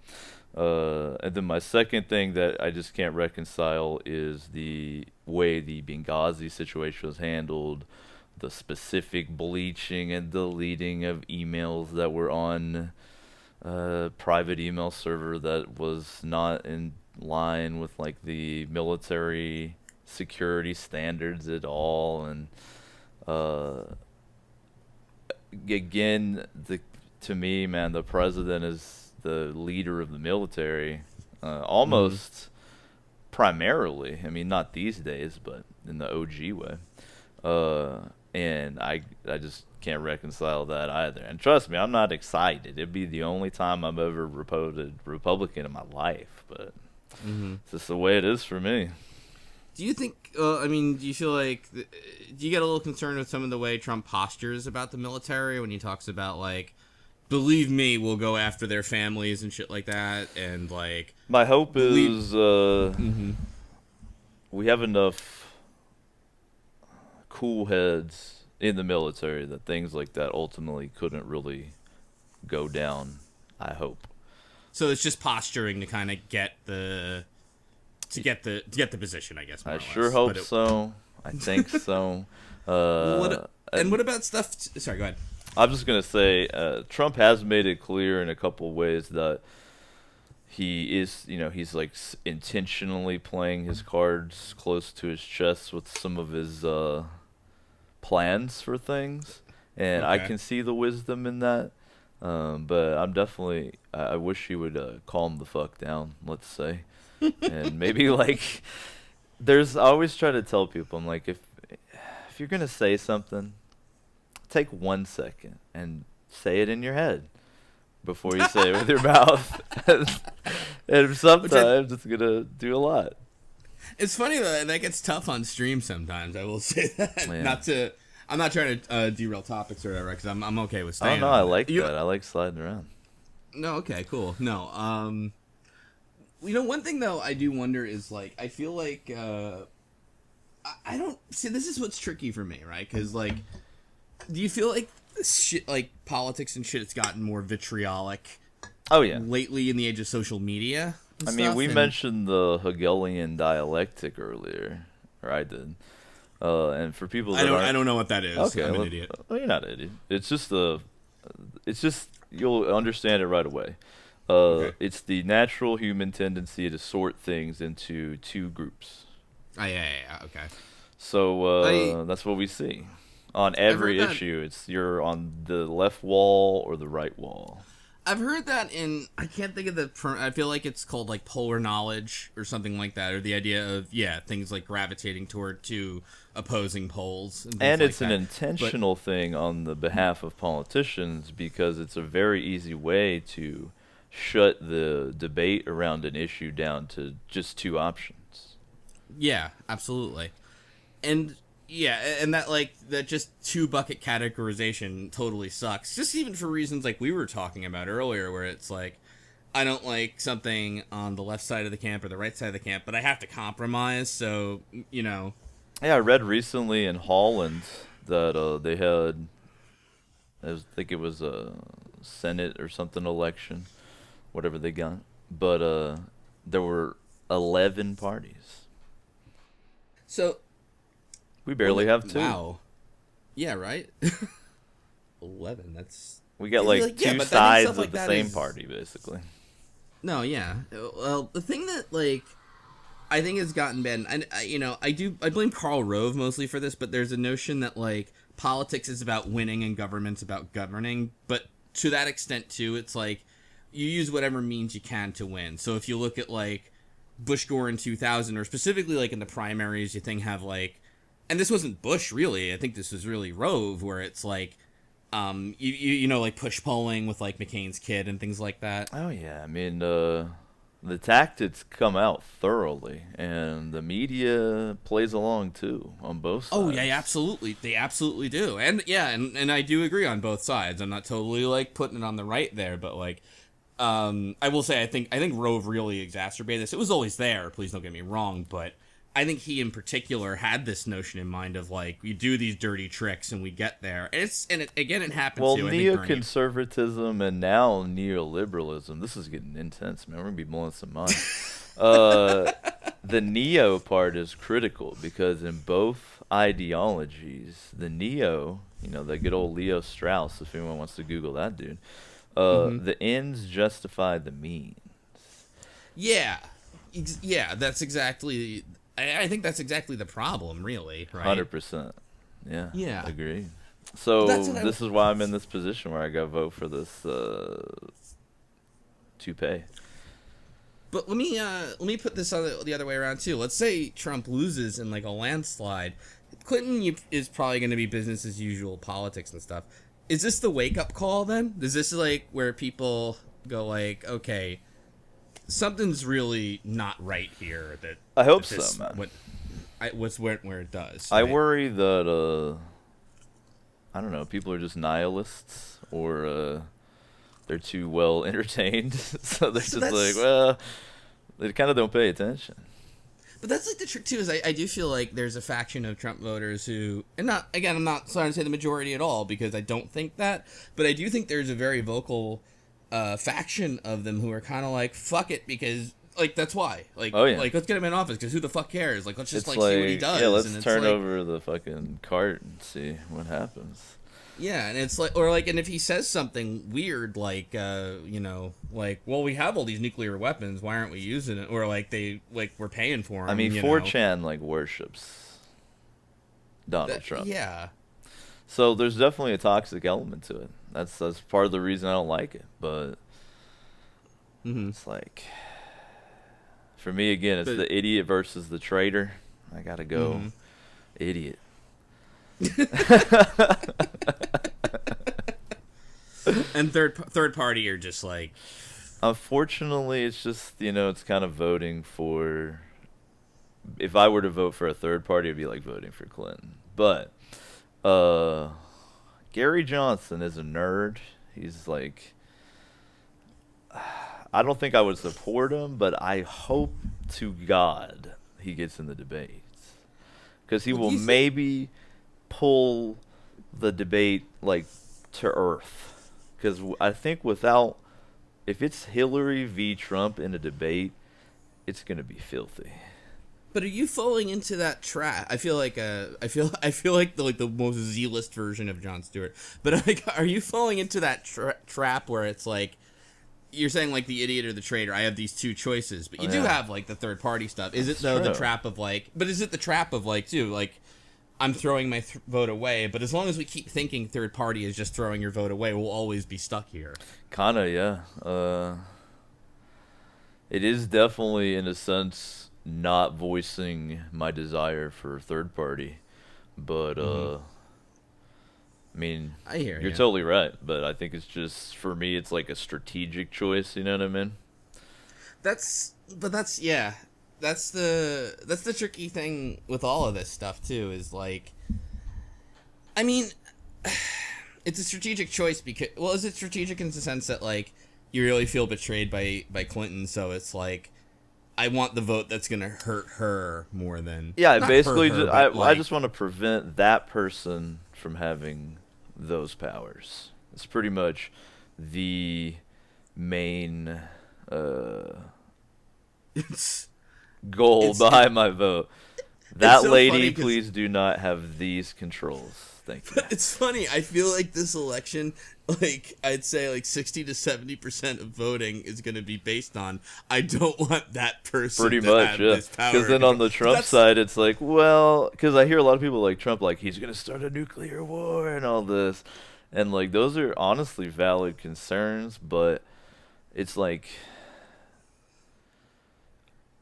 And then my second thing that I just can't reconcile is the way the Benghazi situation was handled, the specific bleaching and deleting of emails that were on a private email server that was not in line with like the military security standards at all. And again, to me, man, the president is the leader of the military, almost primarily. I mean, not these days, but in the OG way. And I just can't reconcile that either. And trust me, I'm not excited. It'd be the only time I've ever voted Republican in my life, but it's just the way it is for me. Do you think? I mean, do you feel like? Do you get a little concerned with some of the way Trump postures about the military when he talks about like, believe me, we'll go after their families and shit like that, and like. My hope is we have enough cool heads in the military that things like that ultimately couldn't really go down. I hope. So it's just posturing to kind of get the position, I guess. I sure hope so. I think so. What about stuff? Sorry, go ahead. I'm just gonna say Trump has made it clear in a couple of ways that he is, he's like intentionally playing his cards close to his chest with some of his plans for things, and I can see the wisdom in that. But I'm definitely, I wish he would calm the fuck down, let's say, and maybe like, I always try to tell people, I'm like, if you're gonna say something, take 1 second and say it in your head before you say it with your mouth. And sometimes it's gonna do a lot. It's funny though, that gets tough on stream sometimes. I will say that. Yeah. I'm not trying to derail topics or whatever, because I'm okay with staying. Oh no, I like that. I like sliding around. No, okay, cool. No, one thing though I do wonder is like I feel like I don't see. This is what's tricky for me, right? Because like, do you feel like shit, like politics and shit, it's gotten more vitriolic? Oh yeah. Lately, in the age of social media. I mean, we mentioned the Hegelian dialectic earlier, or I did. And for people that I don't know what that is. Okay, I'm an idiot. Well, you're not an idiot. It's just you'll understand it right away. It's the natural human tendency to sort things into two groups. Yeah, okay. So that's what we see. On I've heard every that. issue, it's you're on the left wall or the right wall. I've heard that in, I can't think of I feel like it's called like polar knowledge or something like that, or the idea of, things like gravitating toward two opposing poles and things And like it's an that. But intentional thing on the behalf of politicians because it's a very easy way to shut the debate around an issue down to just two options. yeah, absolutely. And and that like that just two bucket categorization totally sucks. Just even for reasons like we were talking about earlier, where it's like I don't like something on the left side of the camp or the right side of the camp, but I have to compromise. So Yeah, I read recently in Holland that they had, I think it was a Senate or something election, whatever they got, but there were 11 parties. so We barely have two. wow, yeah, right. 11. That's We got I'd be like like, yeah, two but I think stuff sides like of the that same is- party, basically. no, yeah. Well, the thing that like I think has gotten bad, and I blame Karl Rove mostly for this, but there's a notion that like politics is about winning and government's about governing, but to that extent too, it's like you use whatever means you can to win. So if you look at like Bush Gore in 2000, or specifically like in the primaries, you think have like, and this wasn't Bush really, I think this was really Rove, where it's like like push polling with like McCain's kid and things like that. Oh yeah, I mean the tactics come out thoroughly, and the media plays along too on both sides. Oh yeah, absolutely. They absolutely do. And and I do agree on both sides. I'm not totally like putting it on the right there, but like I will say I think Rove really exacerbated this. It was always there, please don't get me wrong, but I think he in particular had this notion in mind of like we do these dirty tricks and we get there. And it happens Well, too. I think Bernie- neoconservatism and now neoliberalism. This is getting intense, man. We're gonna be blowing some minds. The neo part is critical because in both ideologies, the neo, that good old Leo Strauss, if anyone wants to Google that dude, the ends justify the means. Yeah. That's exactly I think that's exactly the problem, really, right? 100%. Yeah. Yeah. Agreed. So That's what this is why I'm in this position where I got to vote for this toupee. But let me put this the other way around too. Let's say Trump loses in like a landslide. Clinton is probably going to be business as usual politics and stuff. Is this the wake up call then? Is this like where people go like, okay, something's really not right here? That I hope that this, so, man. What's where it does? I right? worry that I don't know, people are just nihilists or they're too well entertained, so they're just like, well, they kind of don't pay attention. But that's like the trick too. Is I do feel like there's a faction of Trump voters who, and I'm not trying to say the majority at all because I don't think that, but I do think there's a very vocal faction of them who are kind of like fuck it because like that's why like like let's get him in office because who the fuck cares, like let's just see what he does. Yeah, let's and turn like, over the fucking cart and see what happens. Yeah, and it's like, or like, and if he says something weird, like, like, well, we have all these nuclear weapons, why aren't we using it? Or like, we're paying for them. I mean, 4chan like worships Donald Trump. Yeah. So there's definitely a toxic element to it. That's part of the reason I don't like it. But it's like, for me again, it's the idiot versus the traitor. I gotta go idiot. And third party are just like, unfortunately, it's just it's kind of voting for. If I were to vote for a third party, it'd be like voting for Clinton. But Gary Johnson is a nerd. He's like, I don't think I would support him, but I hope to God he gets in the debates because he will maybe pull the debate like to earth. Because I think if it's Hillary v. Trump in a debate, it's gonna be filthy. But are you falling into that trap? I feel like the most zealous version of Jon Stewart. But like, are you falling into that trap where it's like you're saying like the idiot or the traitor? I have these two choices, but you do have like the third party stuff. Is it though the trap of like? But is it the trap of like too like? I'm throwing my vote away. But as long as we keep thinking third party is just throwing your vote away, we'll always be stuck here. Kinda, yeah. It is definitely, in a sense, not voicing my desire for third party. But, I mean, I hear you're you. totally right. But I think it's just, for me, it's like a strategic choice, you know what I mean? That's the tricky thing with all of this stuff too, is like, I mean, it's a strategic choice because, well, is it strategic in the sense that like you really feel betrayed by Clinton, so it's like, I want the vote that's gonna hurt her more than, Yeah, not basically, hurt her, just, but, I like, just want to prevent that person from having those powers. It's pretty much the main it's goal behind my vote. That so lady, funny 'cause- please do not have these controls. Thank you. It's funny. I feel like this election, like, I'd say like 60 to 70% of voting is going to be based on, I don't want that person Pretty to much, have yeah. this power. Because then on the Trump That's- side, it's like, well, because I hear a lot of people like Trump, like, he's going to start a nuclear war and all this. And, like, those are honestly valid concerns, but it's like,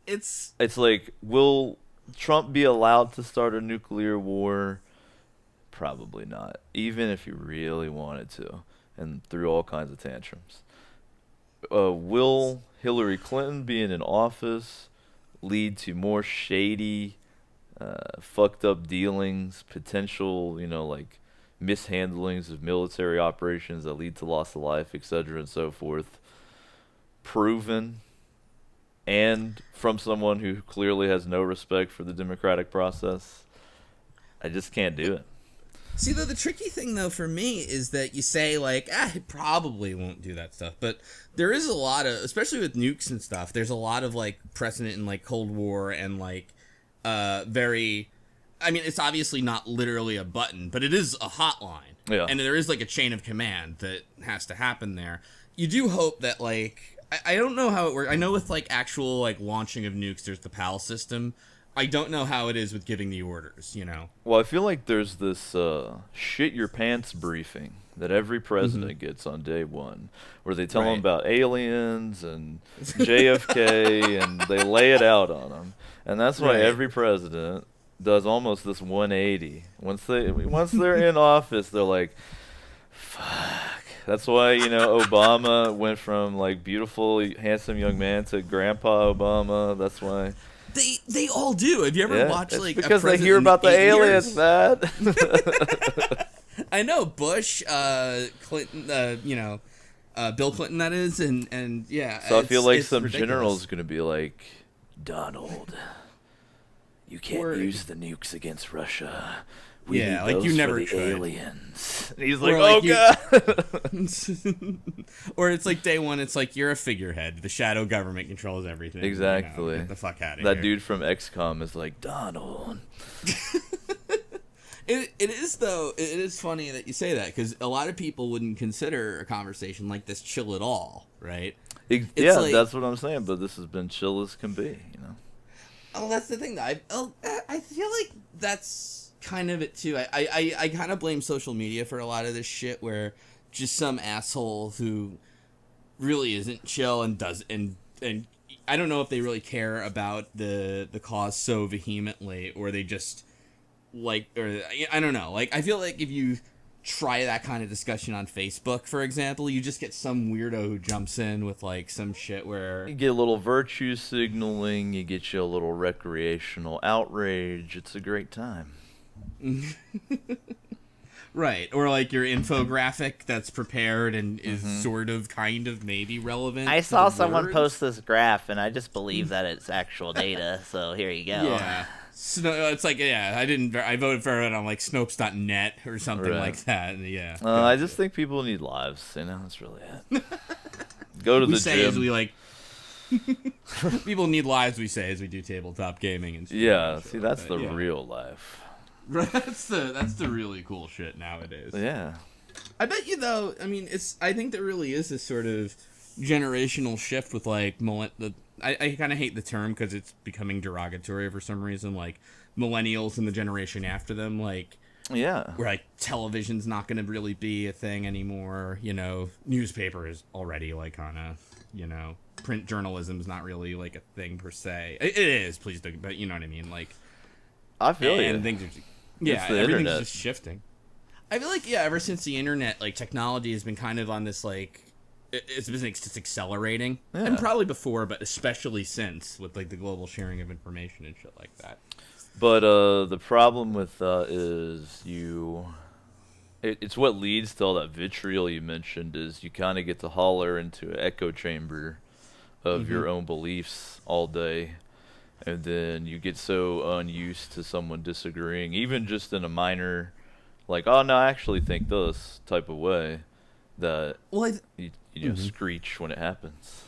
It's like, will Trump be allowed to start a nuclear war? Probably not, even if he really wanted to, and threw all kinds of tantrums. Will Hillary Clinton being in office lead to more shady, fucked up dealings, potential, like mishandlings of military operations that lead to loss of life, etc., and so forth? Proven, and from someone who clearly has no respect for the democratic process. I just can't do it. See, though, the tricky thing, though, for me is that you say, like, it probably won't do that stuff. But there is a lot of, especially with nukes and stuff, there's a lot of, like, precedent in, like, Cold War and, like, very... I mean, it's obviously not literally a button, but it is a hotline. Yeah. And there is, like, a chain of command that has to happen there. You do hope that, like... I don't know how it works. I know with, like, actual, like, launching of nukes, there's the PAL system. I don't know how it is with giving the orders, Well, I feel like there's this shit your pants briefing that every president gets on day one, where they tell them about aliens and JFK, and they lay it out on them. And that's why every president does almost this 180. Once they're in office, they're like, fuck. That's why, Obama went from, like, beautiful, handsome young man to Grandpa Obama. That's why... They all do. Have you ever watched, like, because a they hear about the aliens, man. I know Bush, Clinton, Bill Clinton, that is, and yeah. So I feel like some ridiculous. general's gonna be like, Donald, you can't use the nukes against Russia. We need like those you never for the could. aliens. And he's like, Or, God. Or it's like day one. It's like you're a figurehead. The shadow government controls everything. Exactly. Get the fuck out of here. That dude from XCOM is like, Donald. It is, though. It is funny that you say that, because a lot of people wouldn't consider a conversation like this chill at all, right? Yeah, like, that's what I'm saying. But this has been chill as can be, Oh, that's the thing. I feel like that's kind of it too. I kind of blame social media for a lot of this shit, where just some asshole who really isn't chill and does and I don't know if they really care about the cause so vehemently, or they just like, or I don't know. Like, I feel like if you try that kind of discussion on Facebook, for example, you just get some weirdo who jumps in with like some shit where you get a little virtue signaling, you get you a little recreational outrage. It's a great time. Right, or like your infographic that's prepared and is sort of, kind of, maybe relevant. I to saw the someone words. post this graph, and I just believe that it's actual data. So here you go. Yeah, it's like, I voted for it on like Snopes.net or something like that. Yeah, I just think people need lives. That's really it. Go to we the say gym. as we like. People need lives. We say as we do tabletop gaming and stuff. Yeah, and see, shit that's like the that, real life. That's the really cool shit nowadays. Yeah. I bet you, though, I mean, I think there really is this sort of generational shift with, like, I kind of hate the term because it's becoming derogatory for some reason. Like millennials and the generation after them, like Yeah. where like television's not going to really be a thing anymore. Newspaper is already like kind of print journalism is not really like a thing per se. It is, please don't, but you know what I mean. Like I feel and you. things are, It's the everything's internet. just shifting. I feel like ever since the internet, like technology has been kind of on this like. It's been just accelerating, Yeah. and probably before, but especially since with like the global sharing of information and shit like that. But the problem with that is it's what leads to all that vitriol you mentioned. Is you kind of get to holler into an echo chamber of your own beliefs all day, and then you get so unused to someone disagreeing, even just in a minor, like, oh no, I actually think this type of way, that Well, you screech when it happens.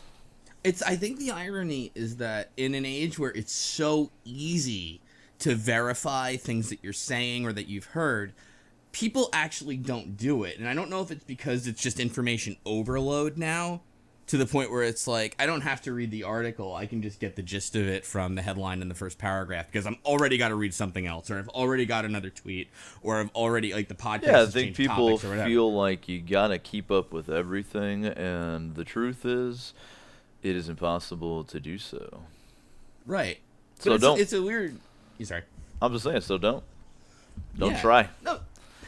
I think the irony is that in an age where it's so easy to verify things that you're saying or that you've heard, people actually don't do it. And I don't know if it's because it's just information overload now, to the point where it's like, I don't have to read the article. I can just get the gist of it from the headline in the first paragraph because I'm already got to read something else, or I've already got another tweet, or I've already, like, the podcast Yeah, I has think changed people topics or whatever. feel like you gotta keep up with everything, and the truth is, it is impossible to do so. Right. So But don't. it's a weird... Sorry. I'm just saying, so don't. Don't Yeah. try. No,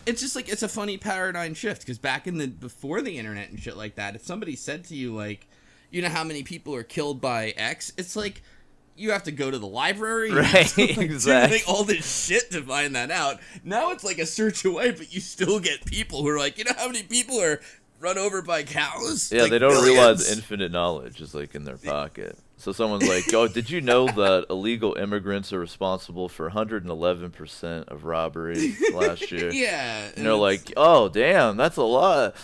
it's just like it's a funny paradigm shift because back in before the internet and shit like that, if somebody said to you like, you know how many people are killed by X, it's like you have to go to the library, you have to, Right, like, exactly. do, like, all this shit to find that out. Now it's like a search away, but you still get people who are like, you know how many people are run over by cows? Yeah, Like, they don't millions. realize infinite knowledge is like in their pocket. So someone's like, "Oh, did you know that illegal immigrants are responsible for 111% of robberies last year?" Yeah, And they're like, "Oh, damn, that's a lot."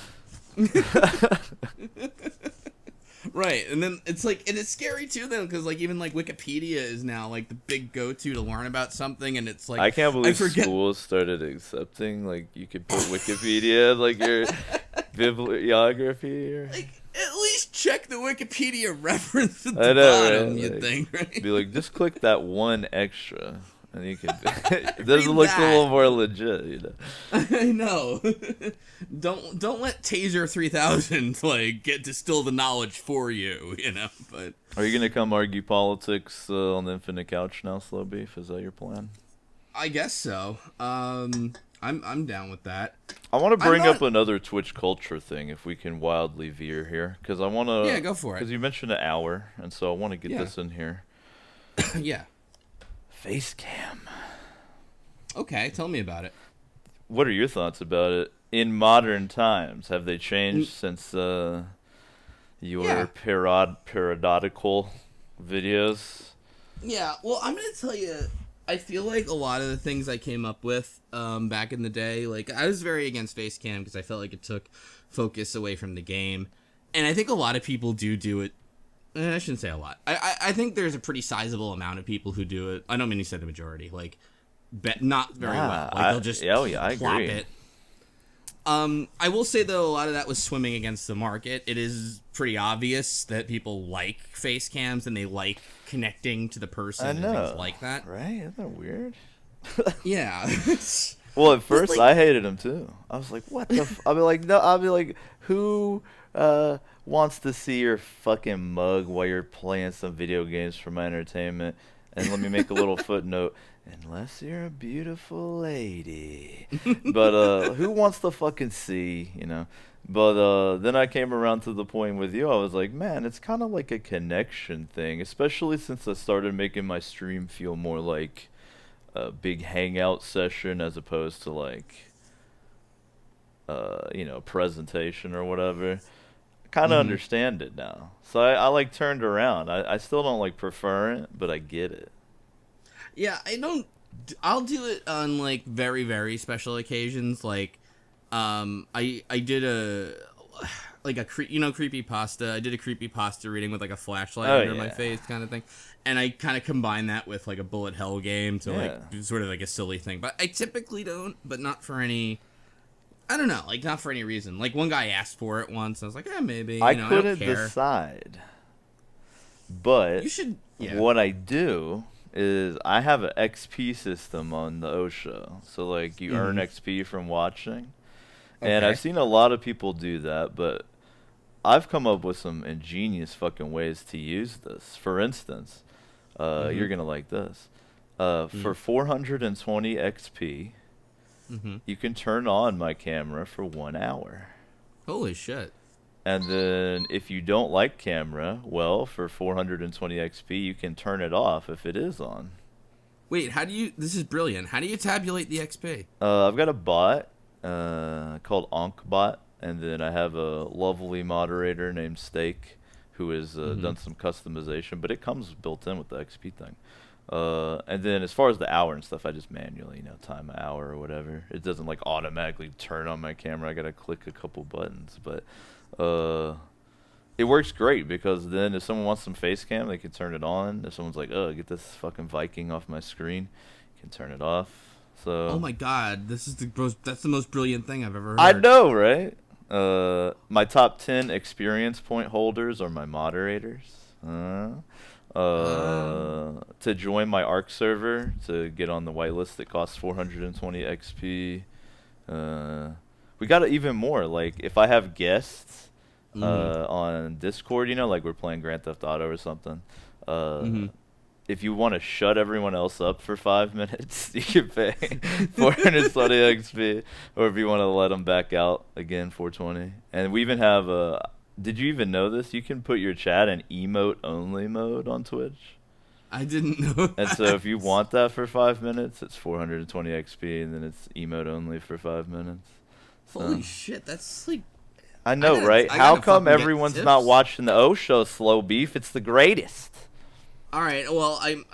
right, and then it's like, and it's scary too, then, because like even like Wikipedia is now like the big go-to to learn about something, and it's like I can't believe forget- schools started accepting like you could put Wikipedia like your bibliography. Or... Like, at least check the Wikipedia reference at I the know, bottom, right? you'd Like, think, right? Be like, just click that one extra, and you can. It does Read look that. a little more legit, you know. I know. Don't let Taser 3000 like get distill the knowledge for you, you know. But Are you gonna come argue politics on the Infinite Couch now, Slow Beef? Is that your plan? I guess so. I'm down with that. I want to bring not- up another Twitch culture thing, if we can wildly veer here, because I want to. Yeah, go for it. Because you mentioned an hour, and so I want to get Yeah. this in here. Yeah. Face cam. Okay, tell me about it. What are your thoughts about it in modern times? Have they changed since your Yeah. periodical videos? Yeah, well, I'm gonna tell you, I feel like a lot of the things I came up with back in the day, like, I was very against face cam because I felt like it took focus away from the game. And I think a lot of people do it. I shouldn't say a lot. I think there's a pretty sizable amount of people who do it. I don't mean to say the majority. Like, not very well. Like, they'll just I plop agree. it. I will say, though, a lot of that was swimming against the market. It is pretty obvious that people like face cams and they like connecting to the person I and know. things like that. Right? Isn't that weird? Yeah. Well, at first like- I hated him too. I was like, "What the?" I'll be like, "No." I'll be like, "Who wants to see your fucking mug while you're playing some video games for my entertainment?" And let me make a little footnote: unless you're a beautiful lady. But who wants to fucking see? You know. But then I came around to the point with you. I was like, man, it's kind of like a connection thing, especially since I started making my stream feel more like a big hangout session as opposed to like presentation or whatever. I kind of understand it now, so I like turned around. I still don't like prefer it, but I get it. Yeah, I'll do it on, like, very, very special occasions. Like, I did creepypasta. I did a creepypasta reading with, like, a flashlight under my yeah. face kind of thing. And I kind of combine that with, like, a bullet hell game to, like, do sort of, like, a silly thing. But I typically don't, but not for any... I don't know, like, not for any reason. Like, one guy asked for it once, and I was like, maybe, I don't couldn't care. decide But You should. Yeah. what I do is I have an XP system on the OSHA. So, like, you earn XP from watching. And I've seen a lot of people do that, but I've come up with some ingenious fucking ways to use this. For instance, you're going to like this. For 420 XP, you can turn on my camera for 1 hour. Holy shit. And then if you don't like camera, well, for 420 XP, you can turn it off if it is on. Wait, how do you... This is brilliant. How do you tabulate the XP? I've got a bot called OnkBot, and then I have a lovely moderator named Steak who has done some customization, but it comes built in with the XP thing. And then as far as the hour and stuff, I just manually, time an hour or whatever. It doesn't like automatically turn on my camera. I gotta click a couple buttons, but it works great because then if someone wants some face cam, they can turn it on. If someone's like, get this fucking Viking off my screen, you can turn it off. So Oh my god, that's the most brilliant thing I've ever heard. I know, right? My top 10 experience point holders are my moderators. To join my ARC server to get on the whitelist, it costs 420 XP. We got even more. Like if I have guests on Discord, like we're playing Grand Theft Auto or something. If you want to shut everyone else up for 5 minutes, you can pay 420 XP. Or if you want to let them back out, again, 420. And we even have did you even know this? You can put your chat in emote-only mode on Twitch. I didn't know that. And so if you want that for 5 minutes, it's 420 XP, and then it's emote-only for 5 minutes. So. Holy shit, that's like... I know, right? How come everyone's tips? not watching the O Show, Slow Beef? It's the greatest. All right, well, I'm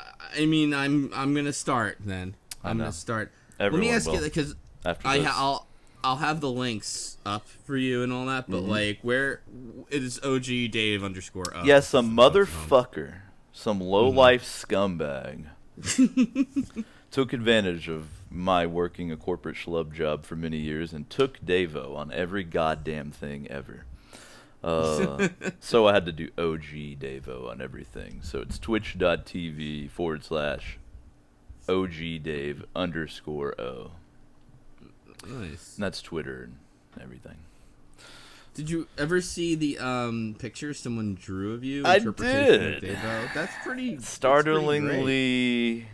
gonna start then. I'm gonna start. Everyone Let me ask will. you because I'll have the links up for you and all that, but like, where it is OG Dave _O. Yeah, some motherfucker, some low life scumbag, took advantage of my working a corporate schlub job for many years and took Davo on every goddamn thing ever. So I had to do OG Davo on everything. So it's twitch.tv /OG Dave _O. Nice. And that's Twitter and everything. Did you ever see the picture someone drew of you? I interpretation did. of Davo? That's pretty Startlingly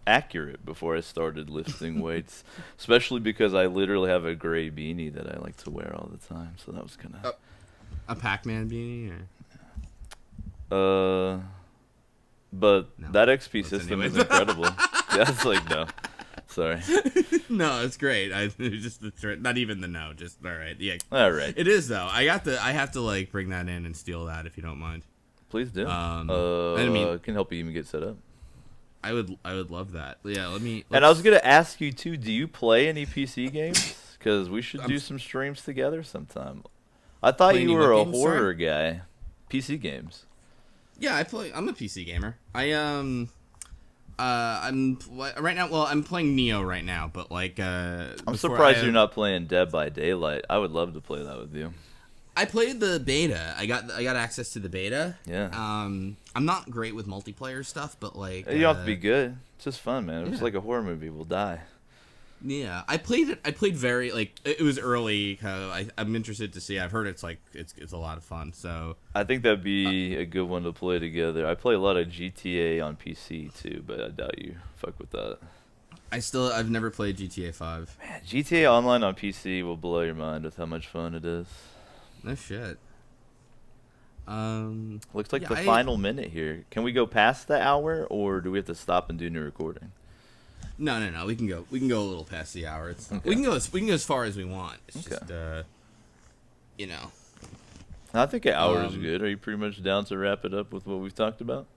accurate before I started lifting weights, especially because I literally have a gray beanie that I like to wear all the time. So that was kind of a Pac-Man beanie, but No. that XP That's system anyways. is incredible. Yeah, it's like no, sorry. No, it's great. Just not even the no. Just all right. Yeah, All right, it is though. I have to like bring that in and steal that if you don't mind. please do. I Can help you even get set up. I would love that. Yeah, And I was gonna ask you too. Do you play any PC games? Because we should do some streams together sometime. I thought Play you any were what a games, horror guy. PC games. Yeah, I'm a PC gamer. I'm right now. Well, I'm playing Neo right now, but like I'm surprised you're not playing Dead by Daylight. I would love to play that with you. I played the beta. I got access to the beta. Yeah. I'm not great with multiplayer stuff, but like You don't have to be good. It's just fun, man. It's yeah. like a horror movie. We'll die. Yeah, I played it. I played very like it was early. I'm interested to see. I've heard it's a lot of fun. So I think that'd be a good one to play together. I play a lot of GTA on PC too, but I doubt you fuck with that. I've never played GTA 5. Man, GTA Online on PC will blow your mind with how much fun it is. No shit. Looks like yeah, the final minute here. Can we go past the hour, or do we have to stop and do new recording? No. We can go a little past the hour. Okay. We can go as far as we want. It's Okay. just I think an hour is good. Are you pretty much down to wrap it up with what we've talked about?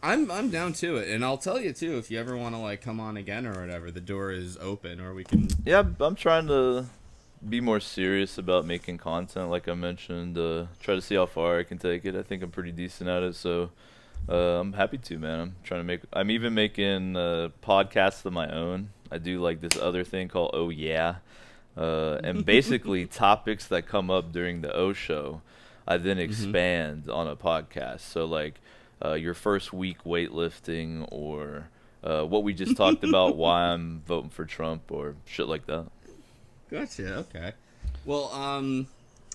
I'm down to it, and I'll tell you too if you ever want to like come on again or whatever. The door is open, or we can. Yeah, I'm trying to be more serious about making content, like I mentioned. Try to see how far I can take it. I think I'm pretty decent at it, so I'm happy to, man. I'm even making podcasts of my own. I do like this other thing called Oh Yeah, and basically topics that come up during the O Show, I then expand on a podcast. So like your first week weightlifting, or what we just talked about, why I'm voting for Trump, or shit like that. Gotcha. Okay. Well,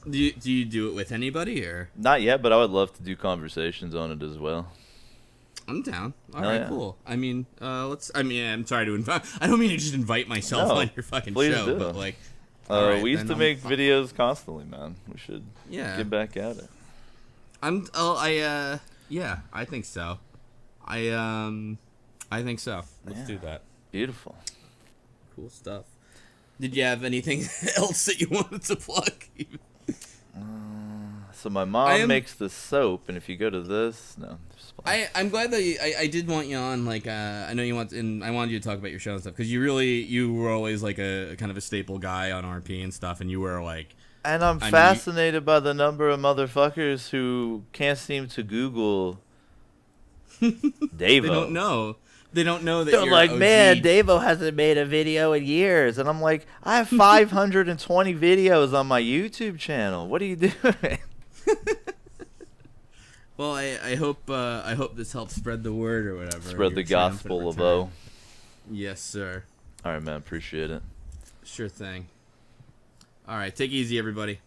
do you do it with anybody or? Not yet, but I would love to do conversations on it as well. I'm down. All Hell right, yeah. cool. I mean, I'm sorry to invite. I don't mean to just invite myself No, on your fucking please show, do. but like, all right, we used then to make videos constantly, man. We should get back at it. Yeah, I think so. I think so. Let's do that. Beautiful. Cool stuff. Did you have anything else that you wanted to plug? So my mom makes the soap, and if you go to this, no. I'm glad that I did want you on. Like, I know you want, and I wanted you to talk about your show and stuff because you were always like a kind of a staple guy on RP and stuff, and you were like. And I'm fascinated by the number of motherfuckers who can't seem to Google Davo. They don't know. They don't know that They're you're like, OG. man, Davo hasn't made a video in years. And I'm like, I have 520 videos on my YouTube channel. What are you doing? Well, I hope this helps spread the word or whatever. Spread the gospel of O. Yes, sir. All right, man. Appreciate it. Sure thing. All right, take it easy, everybody.